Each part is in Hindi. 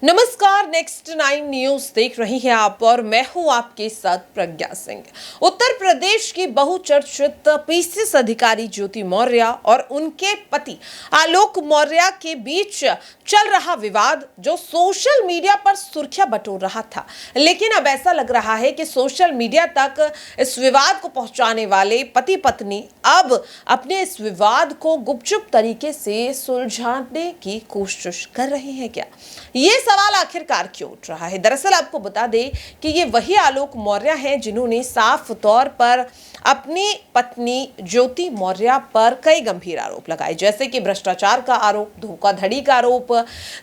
नमस्कार, नेक्स्ट 9 न्यूज देख रही हैं आप और मैं हूं आपके साथ प्रज्ञा सिंह। उत्तर प्रदेश की बहुचर्चित पीसीएस अधिकारी ज्योति मौर्य और उनके पति आलोक मौर्य के बीच चल रहा विवाद जो सोशल मीडिया पर सुर्खियां बटोर रहा था, लेकिन अब ऐसा लग रहा है कि सोशल मीडिया तक इस विवाद को पहुंचाने वाले पति पत्नी अब अपने इस विवाद को गुपचुप तरीके से सुलझाने की कोशिश कर रहे हैं क्या? ये सवाल आखिरकार क्यों उठ रहा है? दरअसल आपको बता दें कि ये वही आलोक मौर्य हैं जिन्होंने साफ तौर पर अपनी पत्नी ज्योति मौर्य पर कई गंभीर आरोप लगाए, जैसे कि भ्रष्टाचार का आरोप, धोखाधड़ी का आरोप,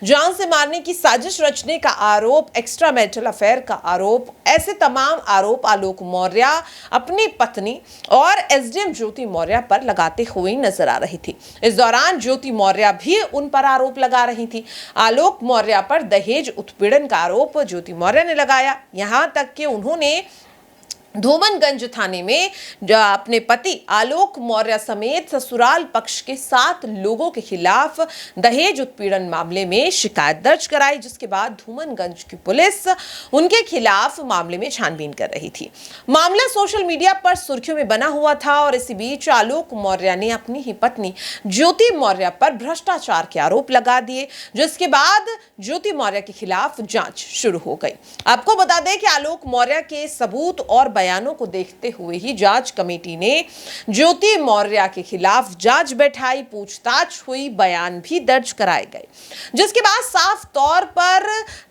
जान से मारने की साजिश रचने का आरोप, एक्स्ट्रा मैरिटल अफेयर का आरोप। ऐसे तमाम आरोप आलोक मौर्य अपनी पत्नी और एसडीएम ज्योति मौर्य पर लगाते हुए नजर आ रही थी। इस दौरान ज्योति मौर्य भी उन पर आरोप लगा रही थी। आलोक मौर्य पर दहेज उत्पीड़न का आरोप ज्योति मौर्य ने लगाया, यहां तक कि उन्होंने धूमनगंज थाने में अपने पति आलोक मौर्य समेत ससुराल पक्ष के 7 लोगों के खिलाफ दहेज उत्पीड़न मामले में शिकायत दर्ज कराई, जिसके बाद धूमनगंज की पुलिस उनके खिलाफ मामले में छानबीन कर रही थी। मामला सोशल मीडिया पर सुर्खियों में बना हुआ था और इसी बीच आलोक मौर्य ने अपनी ही पत्नी ज्योति मौर्य पर भ्रष्टाचार के आरोप लगा दिए, जिसके बाद ज्योति मौर्य के खिलाफ जांच शुरू हो गई। आपको बता दें कि आलोक मौर्य के सबूत और बयानों को देखते हुए ही जांच कमेटी ने ज्योति मौर्य के खिलाफ जांच बैठाई, पूछताछ हुई, बयान भी दर्ज कराए गए, जिसके बाद साफ तौर पर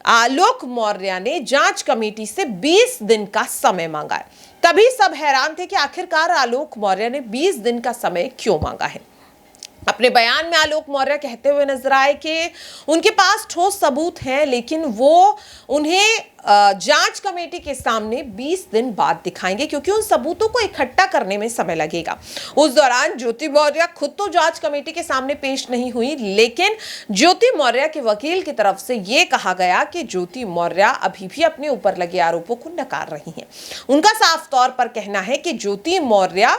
आलोक मौर्य ने जांच कमेटी से 20 दिन का समय मांगा है। तभी सब हैरान थे कि आखिरकार आलोक मौर्य ने 20 दिन का समय क्यों मांगा है। अपने बयान में आलोक मौर्य कहते हुए नजर आए कि उनके पास ठोस सबूत हैं, लेकिन वो उन्हें जांच कमेटी के सामने 20 दिन बाद दिखाएंगे, क्योंकि उन सबूतों को इकट्ठा करने में समय लगेगा। उस दौरान ज्योति मौर्य खुद तो जांच कमेटी के सामने पेश नहीं हुई, लेकिन ज्योति मौर्य के वकील की तरफ से यह कहा गया कि ज्योति मौर्य अभी भी अपने ऊपर लगे आरोपों को नकार रही हैं। उनका साफ तौर पर कहना है कि ज्योति मौर्य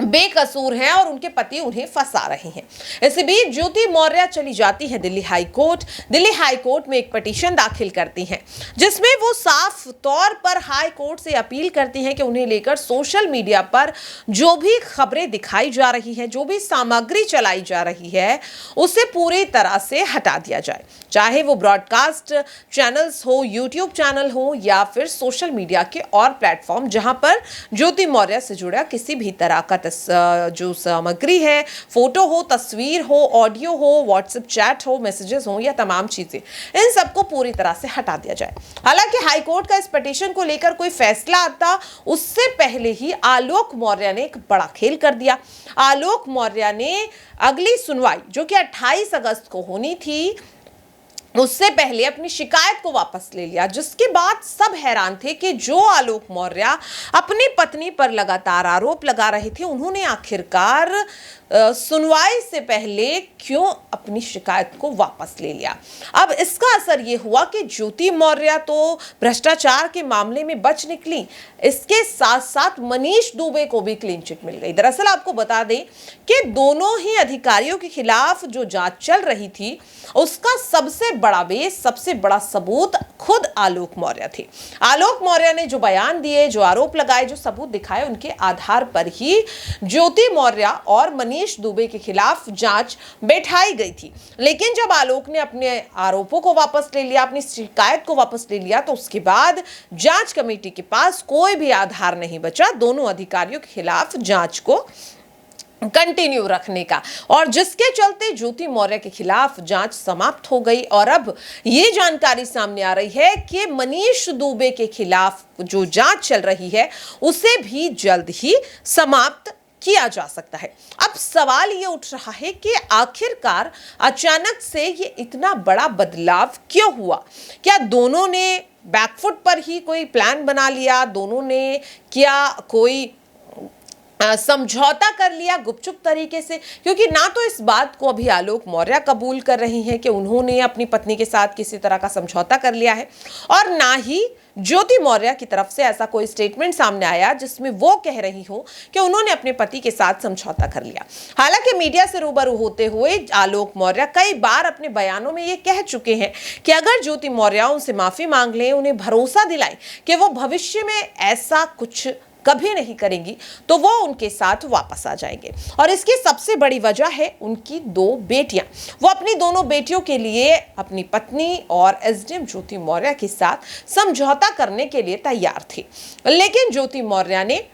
बेकसूर हैं और उनके पति उन्हें फंसा रहे हैं। इसी बीच ज्योति मौर्य चली जाती है Delhi high court. Delhi high court में एक पिटीशन दाखिल करती हैं, जिसमें वो साफ तौर पर हाई कोर्ट से अपील करती हैं कि उन्हें लेकर सोशल मीडिया पर जो भी खबरें दिखाई जा रही हैं, जो भी सामग्री चलाई जा रही है, उसे पूरी तरह से हटा दिया जाए, चाहे वो ब्रॉडकास्ट चैनल्स हो, यूट्यूब चैनल हो या फिर सोशल मीडिया के और प्लेटफॉर्म जहां पर ज्योति मौर्य से जुड़ा किसी भी तरह का जो सामग्री है, फोटो हो, तस्वीर हो, ऑडियो हो, व्हाट्सएप चैट हो, मैसेजेस हो, या तमाम चीजें, इन सबको पूरी तरह से हटा दिया जाए। हालांकि हाईकोर्ट का इस पिटीशन को लेकर कोई फैसला आता उससे पहले ही आलोक मौर्य ने एक बड़ा खेल कर दिया। आलोक मौर्य ने अगली सुनवाई, जो कि 28 अगस्त को होनी थी, उससे पहले अपनी शिकायत को वापस ले लिया, जिसके बाद सब हैरान थे कि जो आलोक मौर्य अपनी पत्नी पर लगातार आरोप लगा रहे थे, उन्होंने आखिरकार सुनवाई से पहले क्यों अपनी शिकायत को वापस ले लिया। अब इसका असर यह हुआ कि ज्योति मौर्य तो भ्रष्टाचार के मामले में बच निकली, इसके साथ साथ मनीष दुबे को भी क्लीन चिट मिल गई। दरअसल आपको बता दें कि दोनों ही अधिकारियों के खिलाफ जो जांच चल रही थी, उसका सबसे बड़ा बेस, सबसे बड़ा सबूत खुद आलोक मौर्य थे। आलोक मौर्य ने जो बयान दिए, जो आरोप लगाए, जो सबूत दिखाए, उनके आधार पर ही ज्योति मौर्य और मनीष दुबे के खिलाफ जांच बैठाई गई थी। लेकिन जब आलोक ने अपने आरोपों को वापस ले लिया, अपनी शिकायत को वापस ले लिया, तो उसके बाद जांच कमेटी के पास कोई भी आधार नहीं बचा दोनों अधिकारियों के खिलाफ जांच को कंटिन्यू रखने का, और जिसके चलते ज्योति मौर्य के खिलाफ जांच समाप्त हो गई। और अब ये जानकारी सामने आ रही है कि मनीष दुबे के खिलाफ जो जांच चल रही है, उसे भी जल्द ही समाप्त किया जा सकता है। अब सवाल ये उठ रहा है कि आखिरकार अचानक से ये इतना बड़ा बदलाव क्यों हुआ? क्या दोनों ने बैकफुट पर ही कोई प्लान बना लिया? दोनों ने क्या कोई समझौता कर लिया गुपचुप तरीके से, क्योंकि ना तो इस बात को अभी आलोक मौर्य कबूल कर रही हैं कि उन्होंने अपनी पत्नी के साथ किसी तरह का समझौता कर लिया है, और ना ही ज्योति मौर्य की तरफ से ऐसा कोई स्टेटमेंट सामने आया जिसमें वो कह रही हो कि उन्होंने अपने पति के साथ समझौता कर लिया। हालांकि मीडिया से रूबरू होते हुए आलोक मौर्य कई बार अपने बयानों में ये कह चुके हैं कि अगर ज्योति मौर्य उनसे माफी मांग लें, उन्हें भरोसा दिलाएं कि वो भविष्य में ऐसा कुछ कभी नहीं करेंगी, तो वो उनके साथ वापस आ जाएंगे। और इसकी सबसे बड़ी वजह है उनकी 2 बेटियां। वो अपनी दोनों बेटियों के लिए अपनी पत्नी और एसडीएम ज्योति मौर्य के साथ समझौता करने के लिए तैयार थी, लेकिन ज्योति मौर्य ने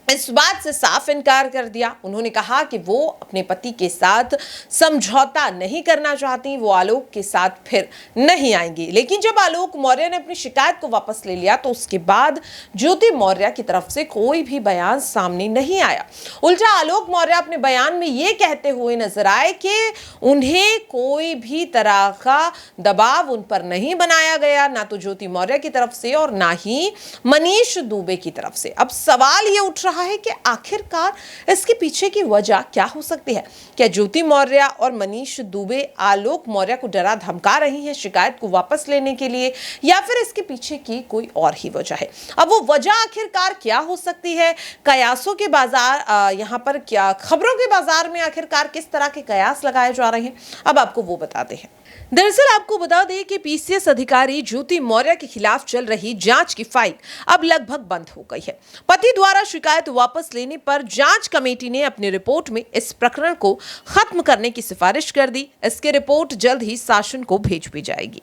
इस बात से साफ इनकार कर दिया। उन्होंने कहा कि वो अपने पति के साथ समझौता नहीं करना चाहती, वो आलोक के साथ फिर नहीं आएंगी। लेकिन जब आलोक मौर्य ने अपनी शिकायत को वापस ले लिया, तो उसके बाद ज्योति मौर्य की तरफ से कोई भी बयान सामने नहीं आया। उल्टा आलोक मौर्य अपने बयान में ये कहते हुए नजर आए कि उन्हें कोई भी तरह का दबाव उन पर नहीं बनाया गया, ना तो ज्योति मौर्य की तरफ से और ना ही मनीष दुबे की तरफ से। अब सवाल ये उठ रहा है कि आखिरकार इसके पीछे की वजह क्या हो सकती है? क्या ज्योति मौर्य और मनीष दुबे आलोक मौर्य को डरा धमका रही हैं शिकायत को वापस लेने के लिए, या फिर इसके पीछे की कोई और ही वजह है? अब वो वजह आखिरकार क्या हो सकती है? कयासों के बाजार, यहां पर क्या खबरों के बाजार में आखिरकार किस तरह के कयास लगाए जा रहे हैं, अब आपको वो बताते हैं। दरअसल आपको बता दें कि पीसीएस अधिकारी ज्योति मौर्य के खिलाफ चल रही जांच की फाइल अब लगभग बंद हो गई है। पति द्वारा शिकायत वापस लेने पर जांच कमेटी ने अपनी रिपोर्ट में इस प्रकरण को खत्म करने की सिफारिश कर दी। इसकी रिपोर्ट जल्द ही शासन को भेज दी जाएगी।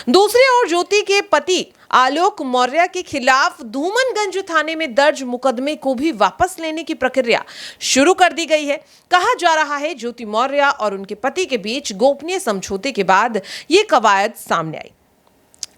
दूसरी ओर ज्योति के पति आलोक मौर्य के खिलाफ धूमनगंज थाने में दर्ज मुकदमे को भी वापस लेने की प्रक्रिया शुरू कर दी गई है। कहा जा रहा है ज्योति मौर्य और उनके पति के बीच गोपनीय समझौते के बाद ये कवायद सामने आई।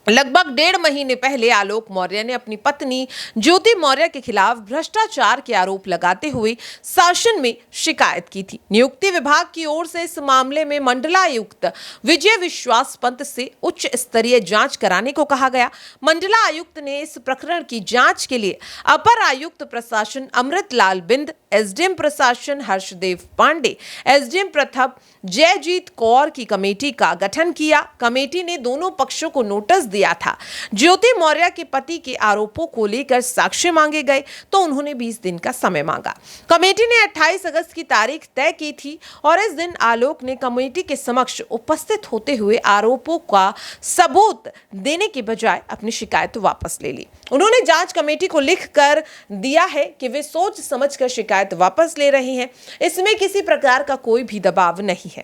लगभग 1.5 महीने पहले आलोक मौर्य ने अपनी पत्नी ज्योति मौर्य के खिलाफ भ्रष्टाचार के आरोप लगाते हुए शासन में शिकायत की थी। नियुक्ति विभाग की ओर से इस मामले में मंडलायुक्त विजय विश्वास पंत से उच्च स्तरीय जांच कराने को कहा गया। मंडलायुक्त ने इस प्रकरण की जांच के लिए अपर आयुक्त प्रशासन अमृतलाल बिंद, एसडीएम प्रशासन हर्षदेव पांडे, एसडीएम प्रथम जयजीत कौर की कमेटी का गठन किया। कमेटी ने दोनों पक्षों को नोटिस दिया था। ज्योति मौर्य के पति के आरोपों को लेकर साक्ष्य मांगे गए तो उन्होंने 20 दिन का समय मांगा। कमेटी ने 28 अगस्त की तारीख तय की थी और इस दिन आलोक ने कमेटी के समक्ष उपस्थित होते हुए आरोपों का सबूत देने के बजाय अपनी शिकायत वापस ले ली। उन्होंने जांच कमेटी को लिख कर दिया है कि वे सोच समझकर शिकायत वापस ले रही हैं। इसमें किसी प्रकार का कोई भी दबाव नहीं है।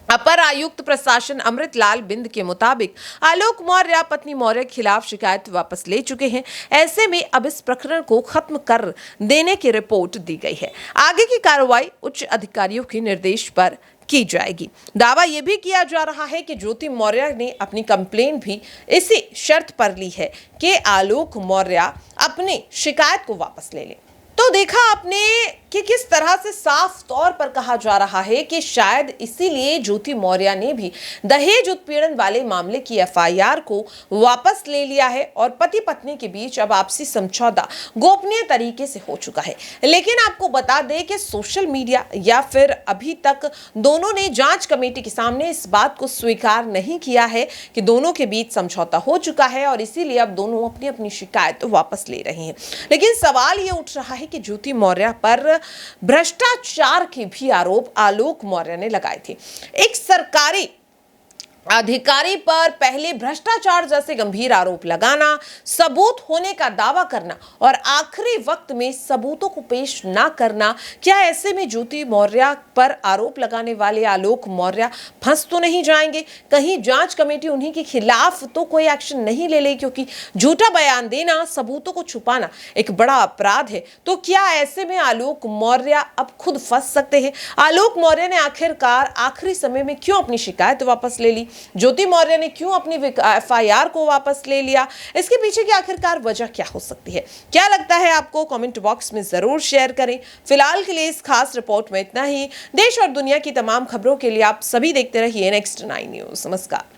अपर आयुक्त प्रशासन अमृतलाल बिंद के मुताबिक आलोक मौर्य पत्नी मौर्य के खिलाफ शिकायत वापस ले चुके हैं। ऐसे में अब इस प्रकरण को खत्म कर देने की रिपोर्ट दी गई है। आगे की कार्रवाई उच्च अधिकारियों के निर्देश पर की जाएगी। दावा यह भी किया जा रहा है कि ज्योति मौर्य ने अपनी कंप्लेंट भी इसी शर्त पर ली है कि आलोक मौर्य अपनी शिकायत को वापस ले लें। तो देखा आपने कि किस तरह से साफ तौर पर कहा जा रहा है कि शायद इसीलिए ज्योति मौर्य ने भी दहेज उत्पीड़न वाले मामले की एफआईआर को वापस ले लिया है और पति पत्नी के बीच अब आपसी समझौता गोपनीय तरीके से हो चुका है। लेकिन आपको बता दें कि सोशल मीडिया या फिर अभी तक दोनों ने जांच कमेटी के सामने इस बात को स्वीकार नहीं किया है कि दोनों के बीच समझौता हो चुका है और इसीलिए अब दोनों अपनी अपनी शिकायत वापस ले रहे हैं। लेकिन सवाल ये उठ रहा है कि ज्योति मौर्य पर भ्रष्टाचार के भी आरोप आलोक मौर्य ने लगाए थे। एक सरकारी अधिकारी पर पहले भ्रष्टाचार जैसे गंभीर आरोप लगाना, सबूत होने का दावा करना और आखिरी वक्त में सबूतों को पेश ना करना, क्या ऐसे में ज्योति मौर्य पर आरोप लगाने वाले आलोक मौर्य फंस तो नहीं जाएंगे? कहीं जांच कमेटी उन्हीं के खिलाफ तो कोई एक्शन नहीं ले ले, क्योंकि झूठा बयान देना, सबूतों को छुपाना एक बड़ा अपराध है। तो क्या ऐसे में आलोक मौर्य अब खुद फंस सकते हैं? आलोक मौर्य ने आखिरकार आखिरी समय में क्यों अपनी शिकायत वापस ले ली? ज्योति मौर्य ने क्यों अपनी एफआईआर को वापस ले लिया? इसके पीछे की आखिरकार वजह क्या हो सकती है? क्या लगता है आपको? कमेंट बॉक्स में जरूर शेयर करें। फिलहाल के लिए इस खास रिपोर्ट में इतना ही। देश और दुनिया की तमाम खबरों के लिए आप सभी देखते रहिए नेक्स्ट 9 न्यूज। नमस्कार।